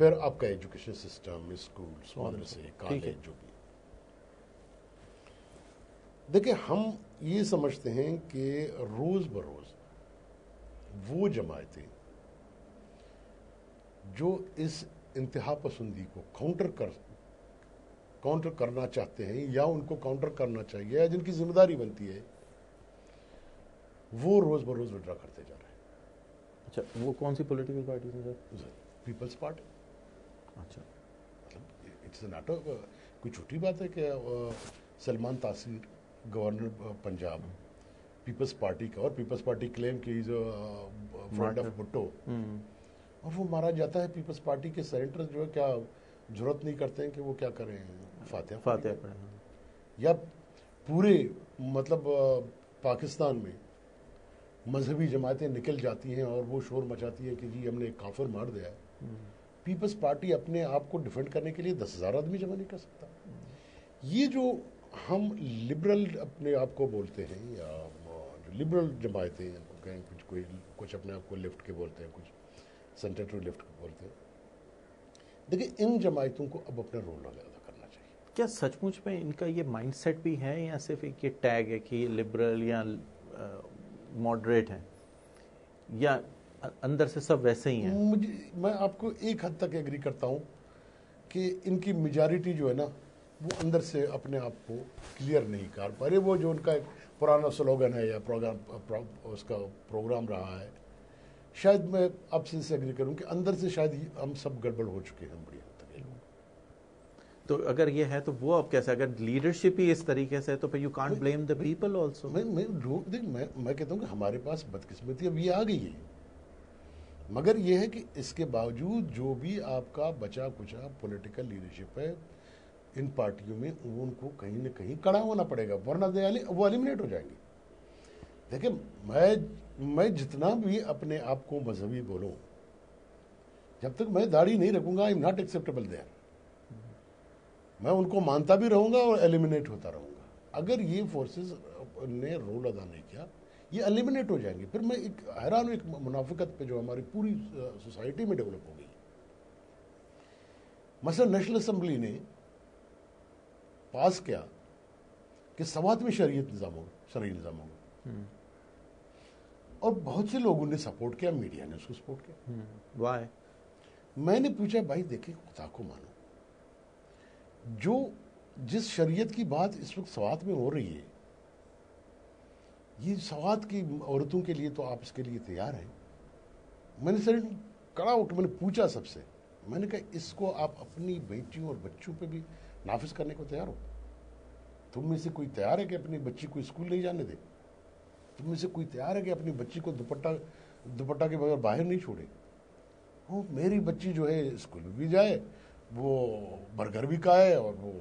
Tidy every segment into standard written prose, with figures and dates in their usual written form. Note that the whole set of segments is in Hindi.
फिर आपका एजुकेशन सिस्टम, स्कूल्स, मदरसे, कॉलेज, जो भी। देखिए, हम ये समझते हैं कि रोज बरोज वो जमायतें जो इस इंतहा पसंदी को काउंटर करना चाहते हैं या उनको काउंटर करना चाहिए या जिनकी जिम्मेदारी बनती है, वो रोज बरोज विड्रा करते जा रहे हैं। अच्छा, वो कौन सी पॉलिटिकल पार्टी है सर? Peoples party. अच्छा, मतलब इट्स नॉट कोई छोटी बात है कि सलमान तासीर, गवर्नर पंजाब, पीपल्स पार्टी का, और पीपल्स पार्टी क्लेम की इज फ्रेंड ऑफ भुट्टो, और वो मारा जाता है। पीपल्स पार्टी के सेनेटर जो है क्या जरूरत नहीं करते हैं कि वो क्या करें, फातिहा पढ़े। या पूरे मतलब पाकिस्तान में मजहबी जमातें निकल जाती हैं और वो शोर मचाती है कि जी हमने एक काफिर मार दिया है। पीपल्स पार्टी अपने आप को डिफेंड करने के लिए 10,000 आदमी जमा नहीं कर सकता। ये जो हम लिबरल अपने आप को बोलते हैं, या जो लिबरल जमायतें इनको कहें, कुछ अपने आप को लेफ्ट के बोलते हैं, कुछ सेंटर टू लेफ्ट के बोलते हैं, देखिए इन जमायतों को अब अपना रोल अदा करना चाहिए। क्या सचमुच में इनका ये माइंडसेट भी है, या सिर्फ एक ये टैग है कि लिबरल या मॉडरेट है, या अंदर से सब वैसे ही हैं? मैं आपको एक हद तक एग्री करता हूं कि इनकी मेजॉरिटी जो है ना, वो अंदर से अपने आप को क्लियर नहीं कर पा रहे। वो जो उनका एक पुराना स्लोगन है या उसका प्रोग्राम रहा है, शायद मैं आपसे इससे एग्री करूं कि अंदर से शायद हम सब गड़बड़ हो चुके हैं बड़ी हद तक। तो अगर ये है तो वो अब कैसे, अगर लीडरशिप ही इस तरीके से है तो फिर you can't blame the people also. मैं कहता हूं कि हमारे पास बदकिस्मती अब ये आ गई है, मगर यह है कि इसके बावजूद जो भी आपका बचा कुचा पॉलिटिकल लीडरशिप है इन पार्टियों में, उनको कहीं ना कहीं कड़ा होना पड़ेगा, वरना वो एलिमिनेट हो जाएंगे। देखिए, मैं जितना भी अपने आप को मजहबी बोलूं, जब तक मैं दाढ़ी नहीं रखूंगा I am not acceptable there. मैं उनको मानता भी रहूंगा और एलिमिनेट होता रहूंगा। अगर ये फोर्सेस ने रोल अदा नहीं किया, ये एलिमिनेट हो जाएंगे। फिर मैं एक हैरान हूं एक मुनाफिकत पे जो हमारी पूरी सोसाइटी में डेवलप हो गई। मसलन नेशनल असेंबली ने पास किया कि समाज में शरीय निजाम होगा, और बहुत से लोगों ने सपोर्ट किया, मीडिया ने उसको सपोर्ट किया। वाई? मैंने पूछा, भाई देखिए, खुदा को मानो, जो जिस शरीयत की बात इस वक्त सवात में हो रही है, ये सवात की औरतों के लिए तो आप इसके लिए तैयार हैं? मैंने सर कड़ा उठ मैंने पूछा सबसे, मैंने कहा इसको आप अपनी बेटियों और बच्चों पे भी नाफिज करने को तैयार हो? तुम में से कोई तैयार है कि अपनी बच्ची को स्कूल नहीं जाने दे? तुम में से कोई तैयार है कि अपनी बच्ची को दुपट्टा के बगैर बाहर नहीं छोड़े? वो मेरी बच्ची जो है स्कूल में भी जाए, वो बर्गर भी खाए, और वो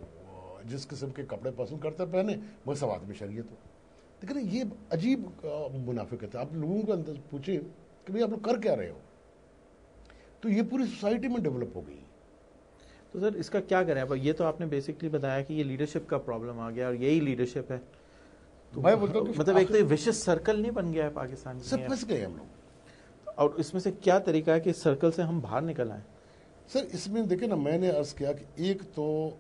जिस किस्म के कपड़े पसंद करते पहने, वो सवाद में शरीयत हो। लेकिन ये अजीब मुनाफिकत है। आप लोगों को अंदर पूछे कि भाई आप लोग कर क्या रहे हो, तो ये पूरी सोसाइटी में डेवलप हो गई। तो सर इसका क्या करें? अब ये तो आपने बेसिकली बताया कि ये लीडरशिप का प्रॉब्लम आ गया और यही लीडरशिप है, तो मैं बोलता हूं मतलब एक तो विशेष सर्कल नहीं बन गया है पाकिस्तान में, सब फंस गए हम लोग। और इसमें से क्या तरीका है कि इस सर्कल से हम बाहर निकल आए? सर इसमें देखिए ना, मैंने अर्ज किया कि एक तो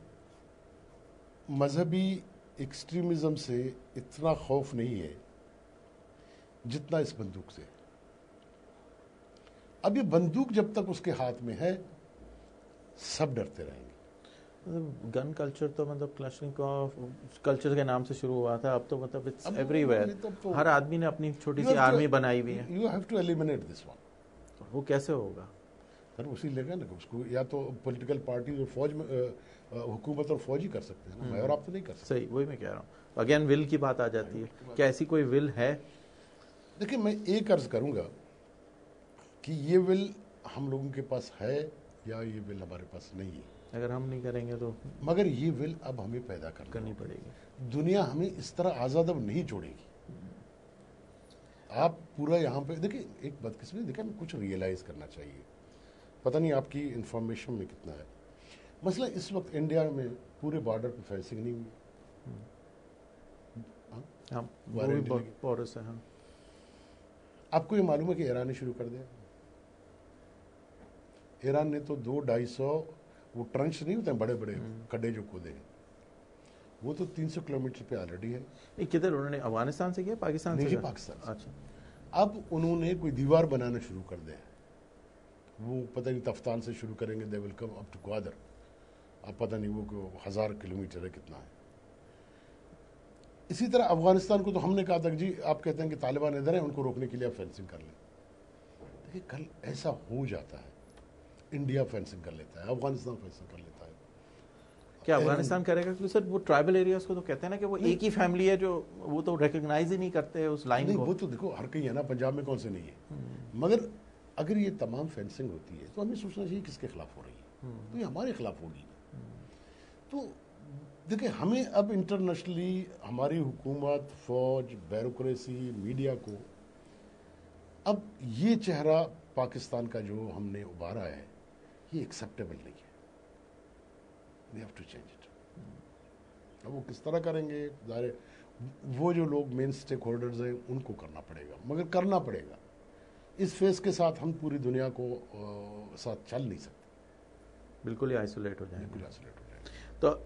मजहबी एक्सट्रीमिज्म से इतना खौफ नहीं है जितना इस बंदूक से। अब ये बंदूक जब तक उसके हाथ में है, सब डरते रहेंगे। मतलब गन कल्चर तो मतलब क्लैशनिकोव कल्चर के नाम से शुरू हुआ था, अब तो मतलब इट्स एवरीवेयर। हर आदमी ने अपनी छोटी सी आर्मी बनाई हुई है। You have to eliminate this one. वो कैसे होगा सर? उसी लेगा ना उसको, या तो पॉलिटिकल पार्टी और फौज में हुकूमत और फौज ही कर सकते हैं ना, मैं और आप तो नहीं कर सकते। सही, वही मैं कह रहा हूँ। अगेन विल की बात आ जाती है, क्या ऐसी कोई विल है? देखिए, मैं एक अर्ज करूंगा कि ये विल हम लोगों के पास है या ये विल हमारे पास नहीं है। अगर हम नहीं करेंगे तो मगर ये विल अब हमें पैदा करनी पड़ेगी। दुनिया हमें इस तरह आज़ाद अब नहीं छोड़ेगी। आप पूरा यहाँ पे देखिए, एक बदकिस्मती देखिए, हमें कुछ रियलाइज़ करना चाहिए। पता नहीं आपकी इंफॉर्मेशन में कितना है, मसला इस वक्त इंडिया में पूरे बॉर्डर पे फेंसिंग नहीं हुई। हाँ, आपको ये मालूम है कि ईरान ने शुरू कर दिया? ईरान ने तो 200-250 वो ट्रंच नहीं होते हैं बड़े बड़े खड्डे जो खोदे हैं, वो तो 300 किलोमीटर पे ऑलरेडी है। किधर उन्होंने, अफगानिस्तान से किया, पाकिस्तान से? नहीं, पाकिस्तान से। अच्छा। अब उन्होंने कोई दीवार बनाना शुरू कर दिया, वो पता नहीं तफ्तान से शुरू करेंगे, they will come up to Gwadar. अब पता नहीं वो 1000 किलोमीटर है कितना है। इसी तरह अफगानिस्तान को तो हमने कहा था जी, आप कहते हैं कि तालिबान इधर है, उनको रोकने के लिए आप फेंसिंग कर लें। देखिए कल ऐसा हो जाता है, इंडिया फेंसिंग कर लेता है, अफगानिस्तान फेंसिंग कर लेता है। क्या अफगानिस्तान करेगा? क्योंकि सर वो ट्राइबल एरियाज को तो कहते हैं ना कि वो एक ही फैमिली है, जो वो तो रिकॉग्नाइज ही नहीं करते उस लाइन को। वो तो देखो हर कहीं है ना, पंजाब में कौन से नहीं है। मगर अगर ये तमाम फेंसिंग होती है तो हमें सोचना चाहिए किसके खिलाफ हो रही है, तो ये हमारे खिलाफ होगी। तो देखिए हमें अब इंटरनेशनली हमारी हुकूमत, फौज, ब्यूरोक्रेसी, मीडिया को अब ये चेहरा पाकिस्तान का जो हमने उभारा है ये एक्सेप्टेबल नहीं है। We have to change it. अब वो किस तरह करेंगे, ज़ाहिर वो जो लोग मेन स्टेक होल्डर्स हैं उनको करना पड़ेगा, मगर करना पड़ेगा। इस फेस के साथ हम पूरी दुनिया को साथ चल नहीं सकते, बिल्कुल ही आइसोलेट हो जाएंगे। बिल्कुल आइसोलेट हो जाएंगे। तो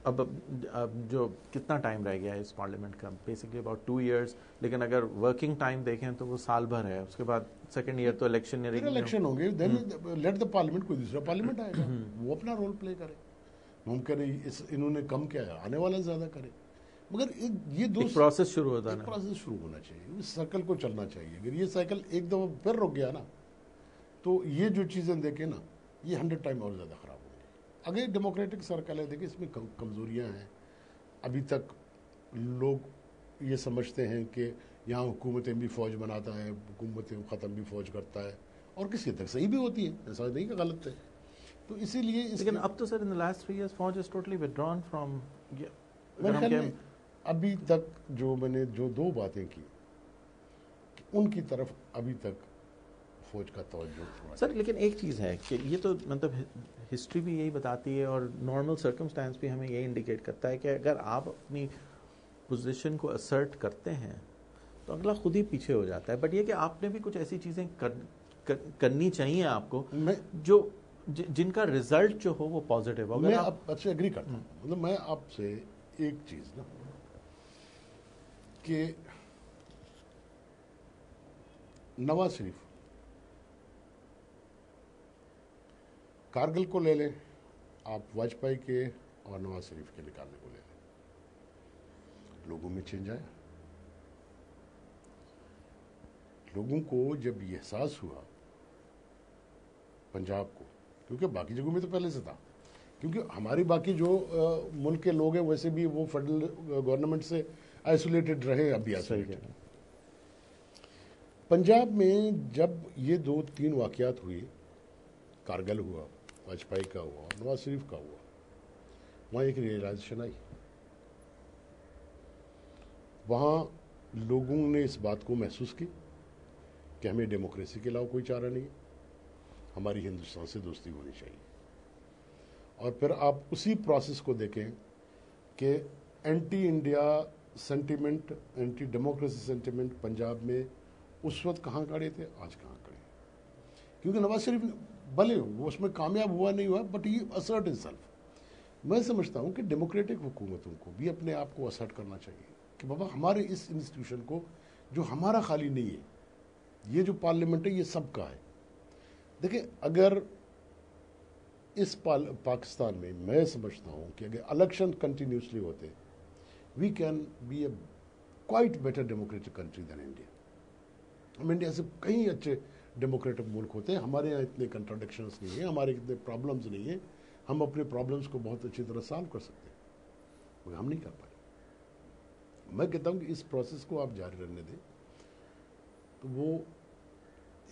अब जो कितना टाइम रह गया है इस पार्लियामेंट का, बेसिकली अबाउट 2 इयर्स, लेकिन अगर वर्किंग टाइम देखें तो वो साल भर है। उसके बाद सेकंड ईयर तो इलेक्शन होंगे, देन लेट द पार्लियामेंट, कोई दूसरा पार्लियामेंट आएगा, वो अपना रोल प्ले करे। हम कह रहे इन्होंने कम किया है, आने वाला ज्यादा करे। मगर ये दो प्रोसेस शुरू होता है, प्रोसेस शुरू होना चाहिए, इस सर्कल को चलना चाहिए। अगर ये साइकिल एक दफा फिर रुक गया ना, तो ये जो चीजें देखे ना, ये 100 टाइम और ज्यादा खराब होंगी। अगर डेमोक्रेटिक सर्कल है, देखिए इसमें कमजोरियां हैं। अभी तक लोग ये समझते हैं कि यहाँ हुकूमतें भी फौज बनाता है, हुकूमतें ख़त्म भी फौज करता है, और किसी तक सही भी होती है, ऐसा नहीं कि गलत है। तो इसीलिए लेकिन अब तो sir in the last 3 years फौज इज टोटली विथड्रॉन फ्रॉम। अभी तक जो मैंने जो 2 बातें की, उनकी तरफ अभी तक फौज का तवज्जो सर। लेकिन एक चीज़ है कि ये तो मतलब हिस्ट्री भी यही बताती है और नॉर्मल सर्कमस्टांस भी हमें यही इंडिकेट करता है कि अगर आप अपनी पोजीशन को असर्ट करते हैं तो अगला खुद ही पीछे हो जाता है। बट ये कि आपने भी कुछ ऐसी चीज़ें करनी चाहिए आपको जो जिनका रिजल्ट जो हो वो पॉजिटिव हो। मैं आपसे एग्री करता हूँ। मतलब मैं आपसे एक चीज ना कि नवाज शरीफ, कारगिल को ले लें आप, वाजपेयी के और नवाज शरीफ के निकालने को ले लें, लोगों में चेंज आया। लोगों को जब ये एहसास हुआ पंजाब को, क्योंकि बाकी जगहों में तो पहले से था, क्योंकि हमारी बाकी जो मुल्क के लोग हैं वैसे भी वो फेडरल गवर्नमेंट से आइसोलेटेड रहे, अभी आइसोलेटेड। पंजाब में जब ये 2-3 वाकयात हुए, कारगिल हुआ, वाजपेयी का हुआ, नवाज शरीफ का हुआ, वहाँ एक रियलाइजेशन आई। वहाँ लोगों ने इस बात को महसूस की कि हमें डेमोक्रेसी के अलावा कोई चारा नहीं है, हमारी हिंदुस्तान से दोस्ती होनी चाहिए। और फिर आप उसी प्रोसेस को देखें कि anti India sentiment, anti democracy sentiment Punjab में उस वक्त कहाँ खड़े थे, आज कहाँ खड़े। क्योंकि नवाज शरीफ भले वो उसमें कामयाब हुआ नहीं हुआ, बट ये असर्ट हिमसेल्फ। मैं समझता हूँ कि डेमोक्रेटिक हुकूमतों को भी अपने आप को असर्ट करना चाहिए कि बाबा हमारे इस इंस्टीट्यूशन को, जो हमारा खाली नहीं है, ये जो पार्लियामेंट है ये सबका है। देखिए अगर इस पाकिस्तान में मैं समझता हूँ कि अगर इलेक्शन कंटिन्यूसली होते, we can be a quite better democratic country than India. हम इंडिया से कहीं अच्छे डेमोक्रेटिक मुल्क होते हैं, हमारे यहाँ इतने कंट्राडिक्शंस नहीं है, हमारे इतने प्रॉब्लम्स नहीं है, हम अपने प्रॉब्लम्स को बहुत अच्छी तरह सॉल्व कर सकते हैं, मगर हम नहीं कर पाए। मैं कहता हूँ कि इस प्रोसेस को आप जारी रहने दें। तो वो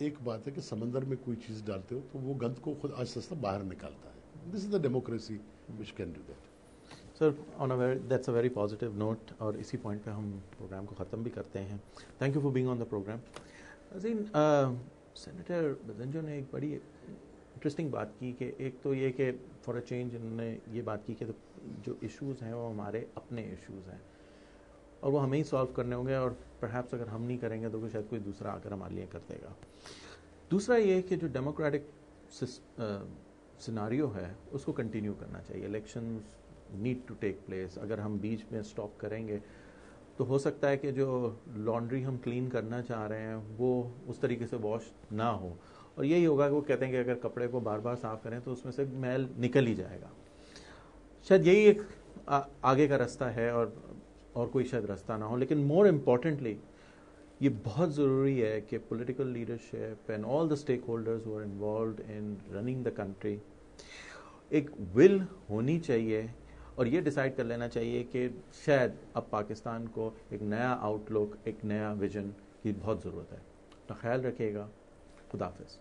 एक बात है कि समंदर में कोई चीज़ डालते हो तो वो गंद को खुद आहिस्ता आहिस्ता बाहर निकालता है। This is the democracy which can do that. Sir, on that's a very positive note, और इसी पॉइंट पे हम प्रोग्राम को ख़त्म भी करते हैं। Thank you for being on the programme. Senator बदंजो ने एक बड़ी इंटरेस्टिंग बात की कि एक तो ये कि फॉर अ चेंज इन्होंने ये बात की कि जो इश्यूज़ हैं वो हमारे अपने इश्यूज़ हैं और वो हमें ही सॉल्व करने होंगे, और परहैप्स अगर हम नहीं करेंगे तो शायद कोई दूसरा आकर हमारे लिए कर देगा। दूसरा ये कि जो डेमोक्रेटिक सिनारियो है उसको कंटिन्यू करना चाहिए। Elections need to take place. अगर हम बीच में स्टॉप करेंगे तो हो सकता है कि जो लॉन्ड्री हम क्लीन करना चाह रहे हैं वो उस तरीके से वॉश ना हो, और यही होगा कि वो कहते हैं कि अगर कपड़े को बार बार साफ करें तो उसमें से मैल निकल ही जाएगा। शायद यही एक आगे का रास्ता है, और कोई शायद रास्ता ना हो। लेकिन मोर इम्पॉर्टेंटली ये बहुत ज़रूरी है कि political leadership and all the stake holders who are involved in running the country, एक विल होनी चाहिए और ये डिसाइड कर लेना चाहिए कि शायद अब पाकिस्तान को एक नया आउटलुक, एक नया विजन की बहुत ज़रूरत है। अपना ख्याल रखिएगा। खुदा हाफिज़।